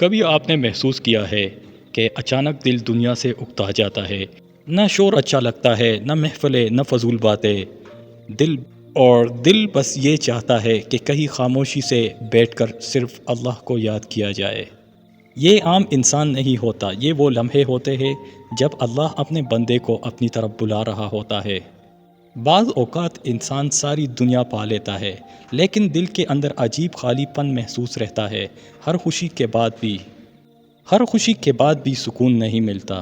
کبھی آپ نے محسوس کیا ہے کہ اچانک دل دنیا سے اکتا جاتا ہے؟ نہ شور اچھا لگتا ہے، نہ محفلیں، نہ فضول باتیں۔ دل بس یہ چاہتا ہے کہ کہیں خاموشی سے بیٹھ کر صرف اللہ کو یاد کیا جائے۔ یہ عام انسان نہیں ہوتا، یہ وہ لمحے ہوتے ہیں جب اللہ اپنے بندے کو اپنی طرف بلا رہا ہوتا ہے۔ بعض اوقات انسان ساری دنیا پا لیتا ہے، لیکن دل کے اندر عجیب خالی پن محسوس رہتا ہے۔ ہر خوشی کے بعد بھی سکون نہیں ملتا،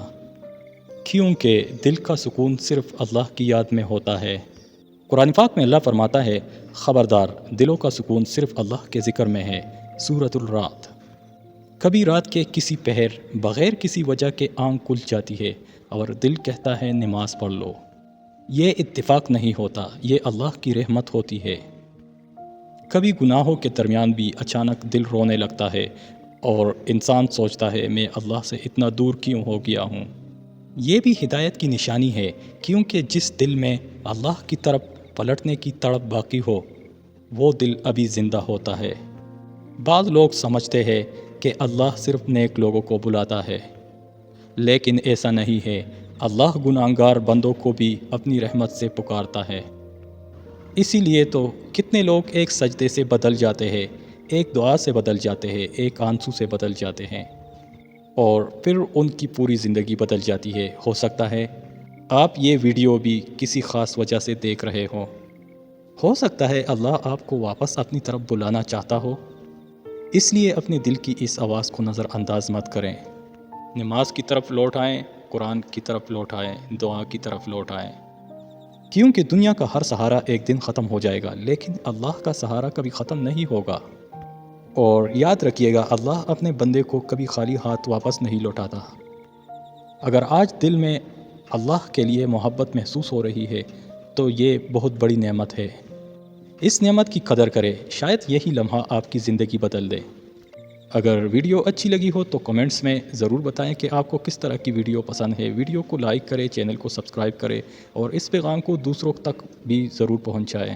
کیونکہ دل کا سکون صرف اللہ کی یاد میں ہوتا ہے۔ قرآن پاک میں اللہ فرماتا ہے، خبردار، دلوں کا سکون صرف اللہ کے ذکر میں ہے۔ سورۃ الرعد۔ کبھی رات کے کسی پہر بغیر کسی وجہ کے آنکھ کھل جاتی ہے اور دل کہتا ہے نماز پڑھ لو۔ یہ اتفاق نہیں ہوتا، یہ اللہ کی رحمت ہوتی ہے۔ کبھی گناہوں کے درمیان بھی اچانک دل رونے لگتا ہے اور انسان سوچتا ہے میں اللہ سے اتنا دور کیوں ہو گیا ہوں۔ یہ بھی ہدایت کی نشانی ہے، کیونکہ جس دل میں اللہ کی طرف پلٹنے کی تڑپ باقی ہو، وہ دل ابھی زندہ ہوتا ہے۔ بعض لوگ سمجھتے ہیں کہ اللہ صرف نیک لوگوں کو بلاتا ہے، لیکن ایسا نہیں ہے۔ اللہ گناہگار بندوں کو بھی اپنی رحمت سے پکارتا ہے۔ اسی لیے تو کتنے لوگ ایک سجدے سے بدل جاتے ہیں، ایک دعا سے بدل جاتے ہیں، ایک آنسو سے بدل جاتے ہیں، اور پھر ان کی پوری زندگی بدل جاتی ہے۔ ہو سکتا ہے آپ یہ ویڈیو بھی کسی خاص وجہ سے دیکھ رہے ہوں۔ ہو سکتا ہے اللہ آپ کو واپس اپنی طرف بلانا چاہتا ہو، اس لیے اپنے دل کی اس آواز کو نظر انداز مت کریں۔ نماز کی طرف لوٹ آئیں، قرآن کی طرف لوٹ آئیں، دعا کی طرف لوٹ آئیں، کیونکہ دنیا کا ہر سہارا ایک دن ختم ہو جائے گا، لیکن اللہ کا سہارا کبھی ختم نہیں ہوگا۔ اور یاد رکھیے گا، اللہ اپنے بندے کو کبھی خالی ہاتھ واپس نہیں لوٹاتا۔ اگر آج دل میں اللہ کے لیے محبت محسوس ہو رہی ہے تو یہ بہت بڑی نعمت ہے۔ اس نعمت کی قدر کرے، شاید یہی لمحہ آپ کی زندگی بدل دے۔ اگر ویڈیو اچھی لگی ہو تو کمنٹس میں ضرور بتائیں کہ آپ کو کس طرح کی ویڈیو پسند ہے۔ ویڈیو کو لائک کریں، چینل کو سبسکرائب کریں اور اس پیغام کو دوسروں تک بھی ضرور پہنچائیں۔